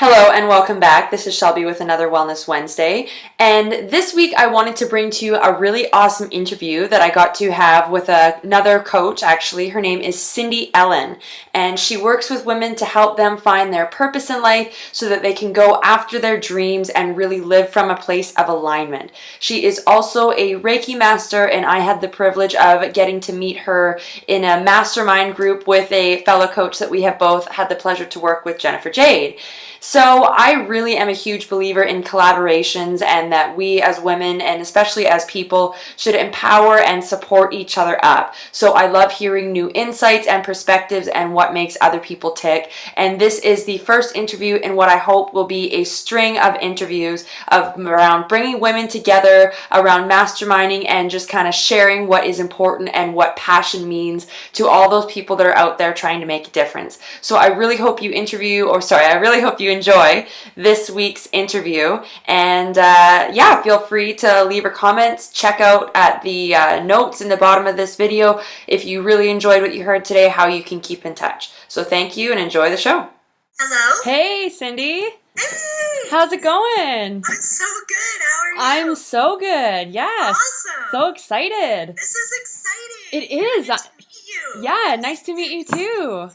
Hello and welcome back. This is Shelby with another Wellness Wednesday. And this week I wanted to bring to you a really awesome interview that I got to have with another coach, actually. Her name is Cindy Ellen. And she works with women to help them find their purpose in life so that they can go after their dreams and really live from a place of alignment. She is also a Reiki master, and I had the privilege of getting to meet her in a mastermind group with a fellow coach that we have both had the pleasure to work with, Jennifer Jade. So I really am a huge believer in collaborations, and that we as women and especially as people should empower and support each other up. So I love hearing new insights and perspectives and what makes other people tick. And this is the first interview in what I hope will be a string of interviews around bringing women together, around masterminding, and just kind of sharing what is important and what passion means to all those people that are out there trying to make a difference. So I really hope you enjoy this week's interview. And feel free to leave your comments. Check out at the notes in the bottom of this video if you really enjoyed what you heard today, how you can keep in touch. So thank you and enjoy the show. Hello. Hey, Cindy. Hey. How's it going? I'm so good. How are you? I'm so good. Yes. Awesome. So excited. This is exciting. It is. Nice to meet you. Yeah, nice to meet you too.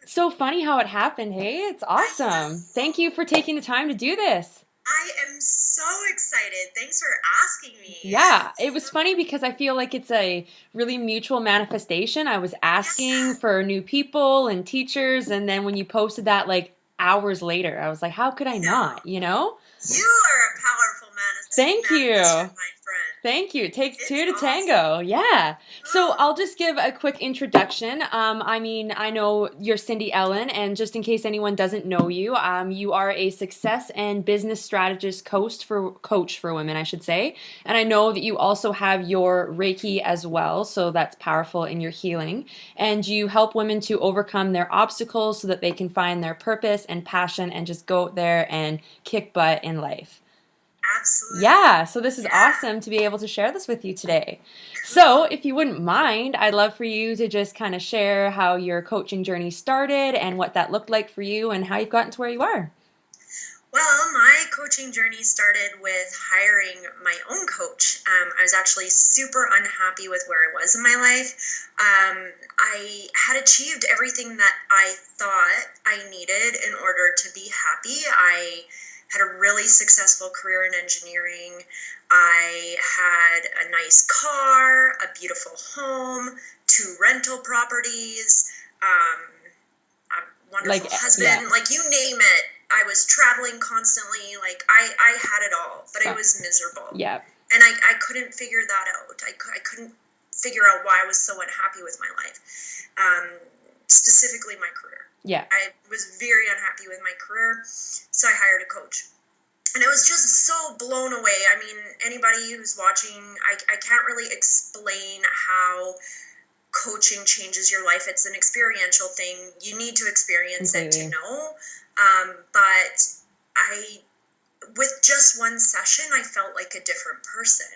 So funny how it happened, hey? It's awesome. Thank you for taking the time to do this. I am so excited. Thanks for asking me. Yeah, it was funny because I feel like it's a really mutual manifestation. I was asking for new people and teachers, and then when you posted that like hours later, I was like, how could I not, you know? You are a powerful Thank you. my friend. Thank you. It takes It's two to awesome. tango. Yeah. So I'll just give a quick introduction. I know you're Cindy Ellen, and just in case anyone doesn't know you, you are a success and business strategist coach for women, I should say. And I know that you also have your Reiki as well, so that's powerful in your healing. And you help women to overcome their obstacles so that they can find their purpose and passion and just go out there and kick butt in life. Absolutely. Yeah, so this is awesome to be able to share this with you today. So if you wouldn't mind, I'd love for you to just kind of share how your coaching journey started and what that looked like for you and how you've gotten to where you are. Well, my coaching journey started with hiring my own coach. I was actually super unhappy with where I was in my life. I had achieved everything that I thought I needed in order to be happy. I had a really successful career in engineering. I had a nice car, a beautiful home, 2 rental properties, a wonderful husband, like you name it. I was traveling constantly. Like I had it all, but I was miserable. Yeah. And I couldn't figure that out. I couldn't figure out why I was so unhappy with my life, specifically my career. Yeah. I was very unhappy with my career, so I hired a coach. And I was just so blown away. I mean, anybody who's watching, I can't really explain how coaching changes your life. It's an experiential thing. You need to experience it to know. But with just one session, I felt like a different person.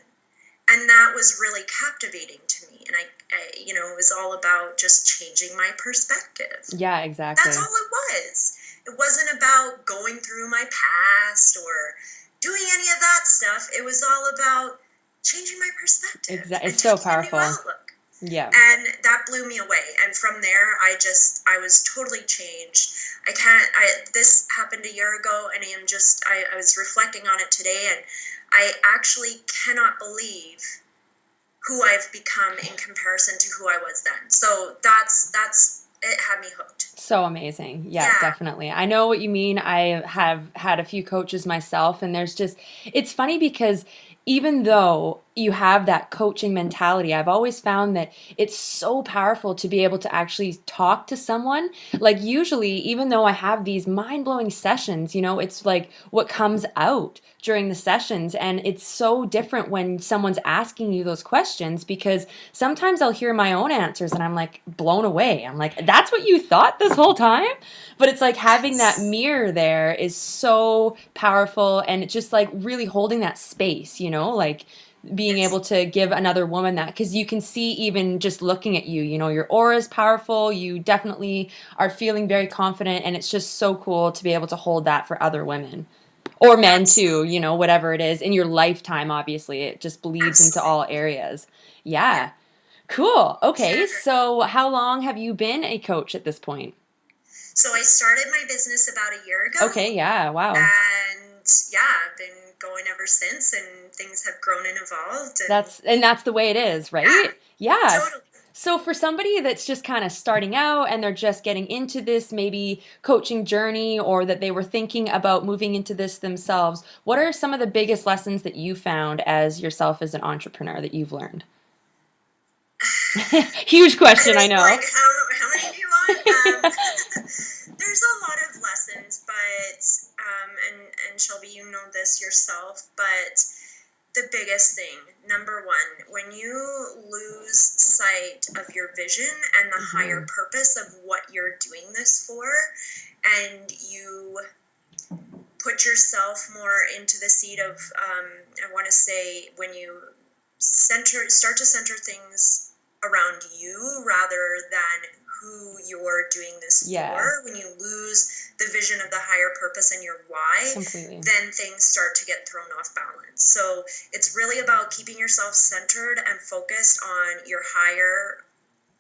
And that was really captivating to me. And I it was all about just changing my perspective. Yeah, exactly. That's all it was. It wasn't about going through my past or doing any of that stuff. It was all about changing my perspective. Exactly. It's so powerful. A new outlook. Yeah. And that blew me away. And from there, I was totally changed. This happened a year ago, and I was reflecting on it today, and I actually cannot believe who I've become in comparison to who I was then. So that's it had me hooked. So amazing. Yeah, definitely. I know what you mean. I have had a few coaches myself, and it's funny because even though you have that coaching mentality, I've always found that it's so powerful to be able to actually talk to someone. Like usually, even though I have these mind-blowing sessions, it's like what comes out during the sessions. And it's so different when someone's asking you those questions, because sometimes I'll hear my own answers and I'm like blown away. I'm like, that's what you thought this whole time? But it's like having that mirror there is so powerful, and it's just like really holding that space, like being Yes. able to give another woman that, because you can see even just looking at you, your aura is powerful. You definitely are feeling very confident, and it's just so cool to be able to hold that for other women or men too, Absolutely. whatever it is in your lifetime. Obviously, it just bleeds into Absolutely. all areas. Yeah. Yeah. Cool. Okay. Sure. So, how long have you been a coach at this point? So I started my business about a year ago, Okay. Yeah. Wow. and yeah, I've been going ever since, and things have grown and evolved, and That's the way it is, yeah, right? Yes. totally. So for somebody that's just kind of starting out and they're just getting into this maybe coaching journey, or that they were thinking about moving into this themselves, what are some of the biggest lessons that you found as yourself as an entrepreneur that you've learned? Huge I question, I think, like, know. how many do you want? There's a lot of lessons, but and Shelby, you know this yourself, but the biggest thing, number one, when you lose sight of your vision and the higher Hmm. purpose of what you're doing this for, and you put yourself more into the seat of, I want to say, when you start to center things around you rather than who you're doing this Yeah, for, when you lose the vision of the higher purpose and your why, completely. then things start to get thrown off balance. So it's really about keeping yourself centered and focused on your higher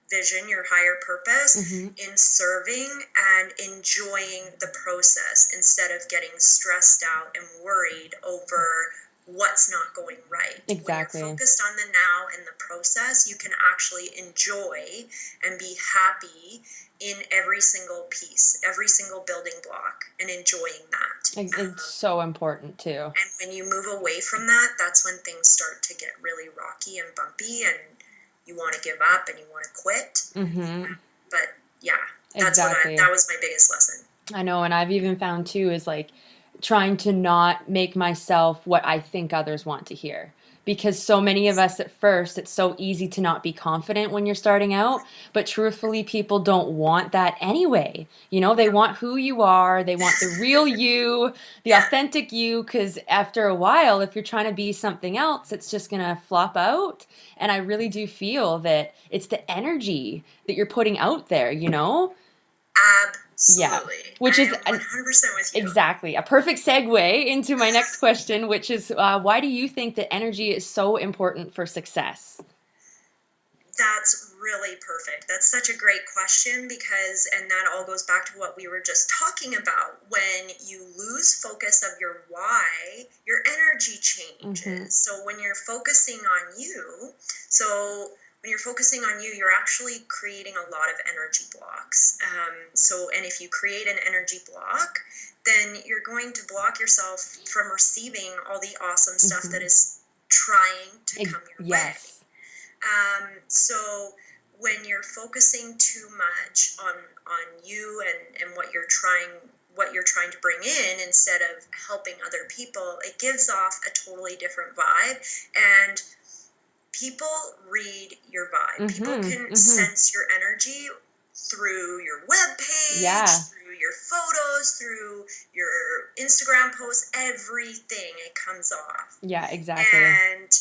vision, your higher purpose Hmm. in serving and enjoying the process instead of getting stressed out and worried over what's not going right. When you're Exactly. focused on the now and the process, you can actually enjoy and be happy in every single piece, every single building block, and enjoying that. It's so important too. And when you move away from that, that's when things start to get really rocky and bumpy, and you want to give up and you want to quit. Hmm. But yeah, Exactly. that was my biggest lesson. I know, and I've even found too is like trying to not make myself what I think others want to hear. Because so many of us at first, it's so easy to not be confident when you're starting out, but truthfully, people don't want that anyway. They Yeah. want who you are, they want the real you, the Yeah. authentic you, because after a while, if you're trying to be something else, it's just going to flop out. And I really do feel that it's the energy that you're putting out there. Yeah, Absolutely. which I is am 100% with you. exactly a perfect segue into my next question, which is why do you think that energy is so important for success? That's really perfect. That's such a great question because, and that all goes back to what we were just talking about. When you lose focus of your why, your energy Hmm. changes. So when you're focusing on you, so when you're focusing on you, you're actually creating a lot of energy blocks. And if you create an energy block, then you're going to block yourself from receiving all the awesome stuff that Hmm. is trying to come your way. Yes. So when you're focusing too much on you and what you're trying to bring in instead of helping other people, it gives off a totally different vibe. And people read your vibe. People Hmm. can Hmm. sense your energy through your web page, Yeah. through your photos, through your Instagram posts, everything it comes off. Yeah, exactly. And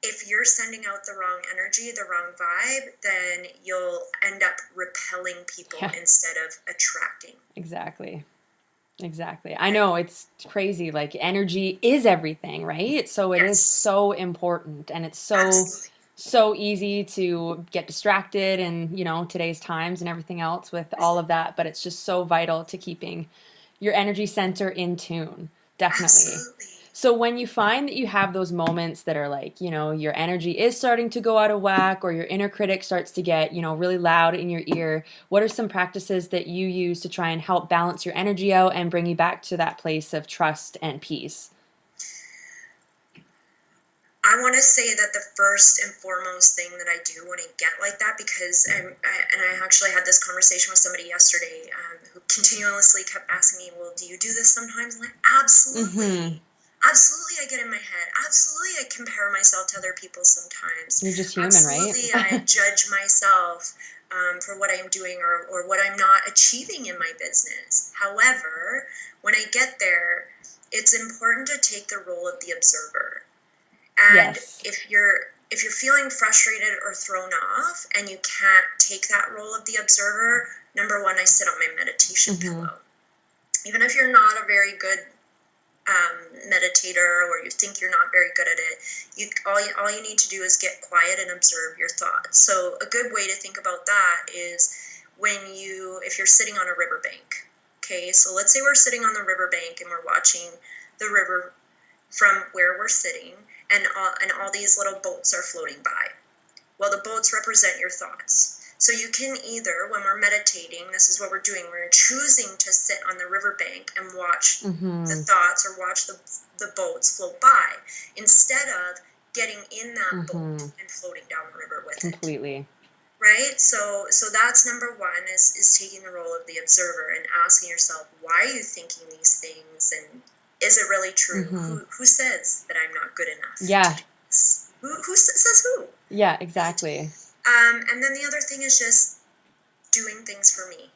if you're sending out the wrong energy, the wrong vibe, then you'll end up repelling people Yeah, instead of attracting. exactly. Exactly. I And know it's crazy. Like energy is everything, right? So it is yes, so important, and it's absolutely. so easy to get distracted and, today's times and everything else with all of that, but it's just so vital to keeping your energy center in tune. Definitely. Absolutely. So when you find that you have those moments that are like, your energy is starting to go out of whack, or your inner critic starts to get, really loud in your ear, what are some practices that you use to try and help balance your energy out and bring you back to that place of trust and peace? I want to say that the first and foremost thing that I do when I get like that, because I actually had this conversation with somebody yesterday who continuously kept asking me, well, do you do this sometimes? I'm like, Mhm. absolutely. Absolutely, I get in my head. Absolutely, I compare myself to other people sometimes. You're just human, right? Absolutely, I judge myself for what I'm doing or what I'm not achieving in my business. However, when I get there, it's important to take the role of the observer And Yes. if you're feeling frustrated or thrown off and you can't take that role of the observer, number one, I sit on my meditation pillow. Even if you're not a very good meditator, or you think you're not very good at it, all you need to do is get quiet and observe your thoughts. So a good way to think about that is if you're sitting on a riverbank. Okay, so let's say we're sitting on the riverbank and we're watching the river from where we're sitting, and all these little boats are floating by. Well, the boats represent your thoughts. So you can either, when we're meditating, this is what we're doing, we're choosing to sit on the riverbank and watch the thoughts or watch the boats float by, instead of getting in that boat and floating down the river with it. Completely. Right? So that's number one, is taking the role of the observer and asking yourself, why are you thinking these things, and is it really true? Who says that I'm not good enough? Yeah. Who says who? Yeah, exactly. And then the other thing is just doing things for me.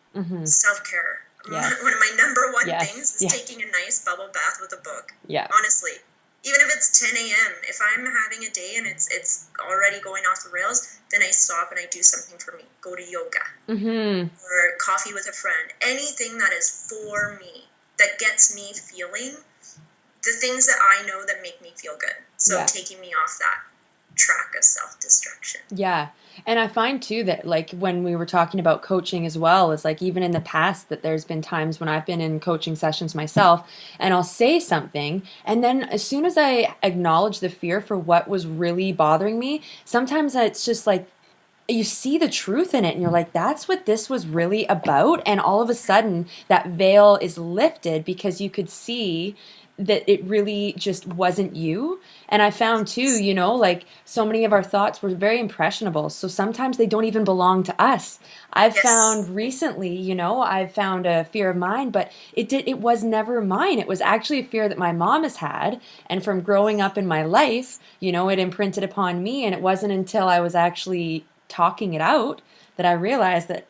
Self-care. Yes. One of my number one Yes. things is Yes. taking a nice bubble bath with a book. Yeah. Honestly. Even if it's 10 a.m., if I'm having a day and it's already going off the rails, then I stop and I do something for me. Go to yoga. Or coffee with a friend. Anything that is for me, that gets me feeling the things that I know that make me feel good. So taking me off that track of self-destruction. Yeah. And I find too that, like, when we were talking about coaching as well, is like, even in the past, that there's been times when I've been in coaching sessions myself and I'll say something, and then as soon as I acknowledge the fear for what was really bothering me, sometimes it's just like, you see the truth in it and you're like, that's what this was really about. And all of a sudden that veil is lifted because you could see that it really just wasn't you. And I found too, like, so many of our thoughts were very impressionable. So sometimes they don't even belong to us. I've found recently, I've found a fear of mine, but it was never mine. It was actually a fear that my mom has had. And from growing up in my life, it imprinted upon me. And it wasn't until I was actually talking it out that I realized that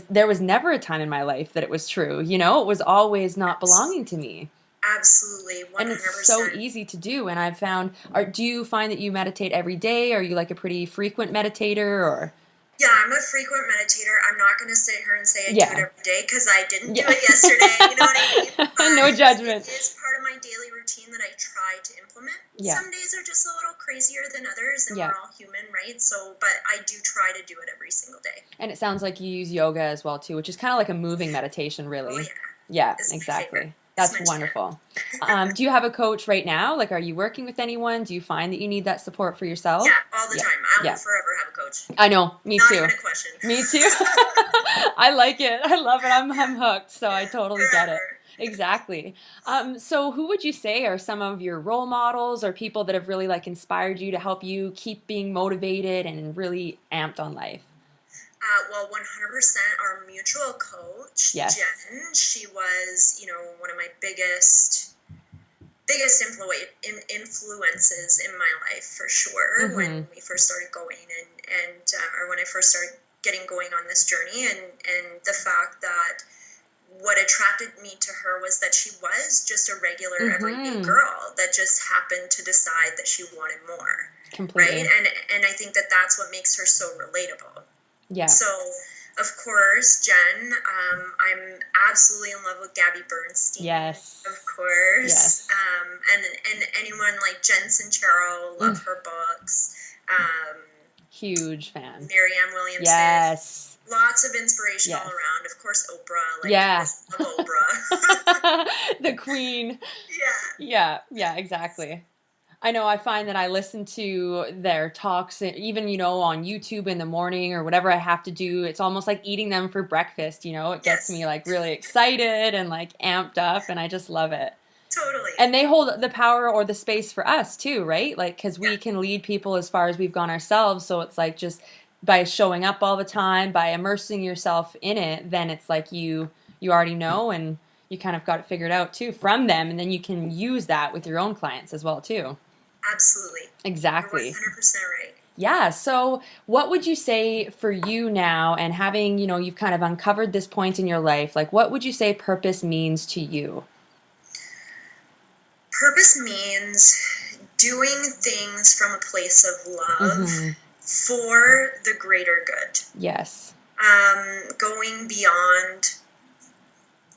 there was never a time in my life that it was true. It was always not belonging to me. Absolutely, 100%. And it's so easy to do. And I've found, do you find that you meditate every day? Are you like a pretty frequent meditator, or? Yeah, I'm a frequent meditator. I'm not going to sit here and say I do it every day, because I didn't do it yesterday. You know what I mean? No judgment. It is part of my daily routine that I try to implement. Yeah. Some days are just a little crazier than others, and we're all human, right? So, but I do try to do it every single day. And it sounds like you use yoga as well too, which is kind of like a moving meditation, really. Oh, yeah. Yeah, exactly. That's wonderful. Do you have a coach right now? Like, are you working with anyone? Do you find that you need that support for yourself? Yeah, all the time. I will forever have a coach. I know. Me too. Not even a question. Me too. I like it. I love it. I'm hooked. So I totally get it. Exactly. So who would you say are some of your role models or people that have really like inspired you to help you keep being motivated and really amped on life? Well, 100% our mutual coach, Jen. She was, one of my biggest influences in my life, for sure. When we first started going or when I first started getting going on this journey, and the fact that what attracted me to her was that she was just a regular everyday girl that just happened to decide that she wanted more. Completely. Right? And I think that that's what makes her so relatable. Yeah. So, of course, Jen, I'm absolutely in love with Gabby Bernstein. Yes. Of course. Yes. And anyone like Jen Sincero, love her books. Huge fan. Marianne Williamson. Yes. Lots of inspiration all around. Of course, Oprah. Love Oprah. The queen. Yeah. Yeah, exactly. I know I find that I listen to their talks, even, on YouTube in the morning or whatever I have to do. It's almost like eating them for breakfast, It gets me like really excited and like amped up, and I just love it. Totally. And they hold the power or the space for us too, right? Like, because we can lead people as far as we've gone ourselves. So it's like, just by showing up all the time, by immersing yourself in it, then it's like you already know, and you kind of got it figured out too from them. And then you can use that with your own clients as well too. Absolutely. Exactly. You're 100% right. Yeah. So what would you say for you now, and having, you've kind of uncovered this point in your life, like, what would you say purpose means to you? Purpose means doing things from a place of love for the greater good. Yes. Going beyond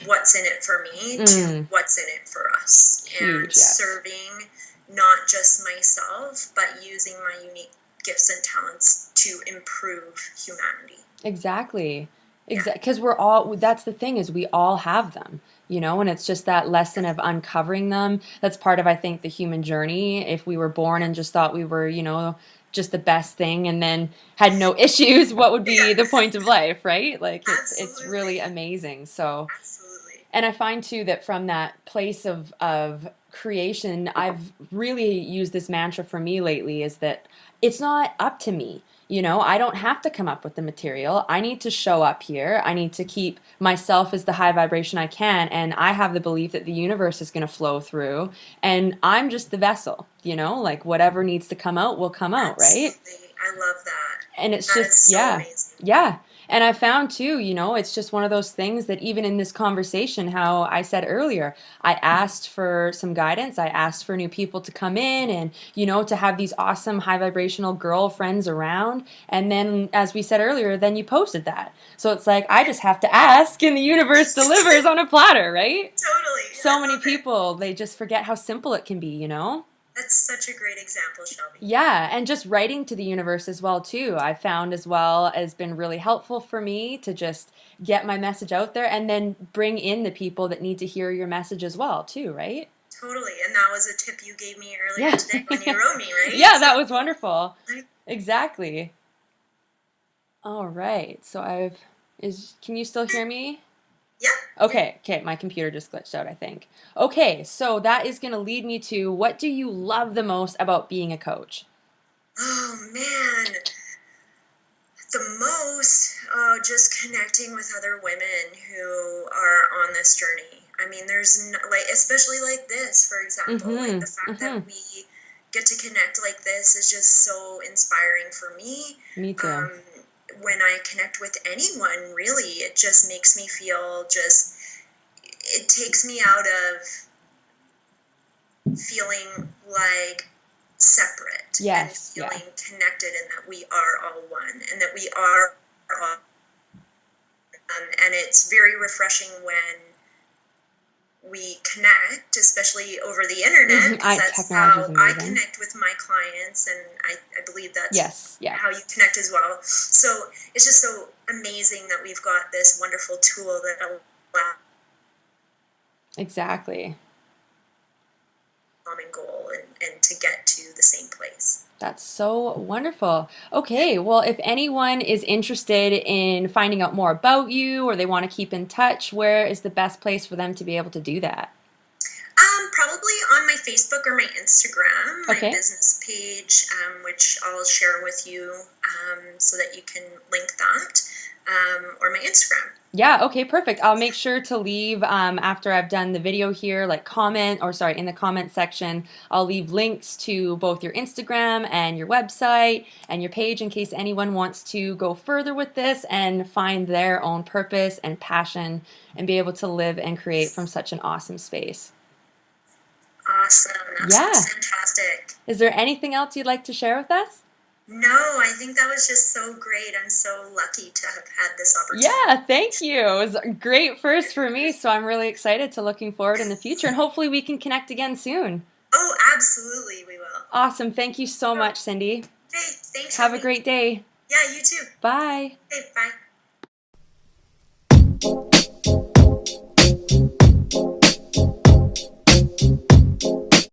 what's in it for me to what's in it for us. Huge, and serving not just myself, but using my unique gifts and talents to improve humanity. Exactly. Because we're all, that's the thing, is we all have them, you know, and it's just that lesson of uncovering them. That's part of, I think, the human journey. If we were born and just thought we were, you know, just the best thing and then had no issues, what would be the point of life, right? Like it's really amazing. So Absolutely. And I find too that from that place of creation, I've really used this mantra for me lately, is that it's not up to me. You know, I don't have to come up with the material. I need to show up here. I need to keep myself as the high vibration I can. And I have the belief that the universe is going to flow through. And I'm just the vessel, you know, like whatever needs to come out will come out, right? Absolutely. I love that. And it's That just, is so amazing. yeah. And I found too, you know, it's just one of those things that even in this conversation, how I said earlier, I asked for some guidance. I asked for new people to come in and, you know, to have these awesome high vibrational girlfriends around. And then, as we said earlier, then you posted that. So it's like, I just have to ask and the universe delivers on a platter, right? Totally. So many people, they just forget how simple it can be, you know? That's such a great example, Shelby. Yeah, and just writing to the universe as well too. I found as well has been really helpful for me to just get my message out there and then bring in the people that need to hear your message as well too, right? Totally. And that was a tip you gave me earlier today when you wrote me, right? Yeah, that was wonderful. Exactly. All right. So can you still hear me? Yeah. Okay, my computer just glitched out, I think. Okay, so that is going to lead me to, what do you love the most about being a coach? Oh, man. The most, just connecting with other women who are on this journey. I mean, there's especially like this, for example, like the fact that we get to connect like this is just so inspiring for me. Me too. When I connect with anyone, really, it just makes me feel it takes me out of feeling like separate and feeling connected, and that we are all one, and that we are all and it's very refreshing when we connect, especially over the internet, because that's how I connect with my clients, and I believe that's how you connect as well. So it's just so amazing that we've got this wonderful tool that allows common goal and to get to the same place. That's so wonderful. Okay, well, if anyone is interested in finding out more about you, or they want to keep in touch, where is the best place for them to be able to do that? Probably on my Facebook or my Instagram, my business page, which I'll share with you so that you can link that, or my Instagram. Yeah, okay, perfect. I'll make sure to leave, after I've done the video here, in the comment section, I'll leave links to both your Instagram and your website and your page, in case anyone wants to go further with this and find their own purpose and passion and be able to live and create from such an awesome space. Awesome. That's fantastic. Is there anything else you'd like to share with us? No, I think that was just so great. I'm so lucky to have had this opportunity. Yeah, thank you. It was a great first for me, so I'm really excited to looking forward in the future, and hopefully we can connect again soon. Oh, absolutely, we will. Awesome. Thank you so much, Cindy. Hey, thanks. Have a great day. Yeah, you too. Bye. Hey, bye.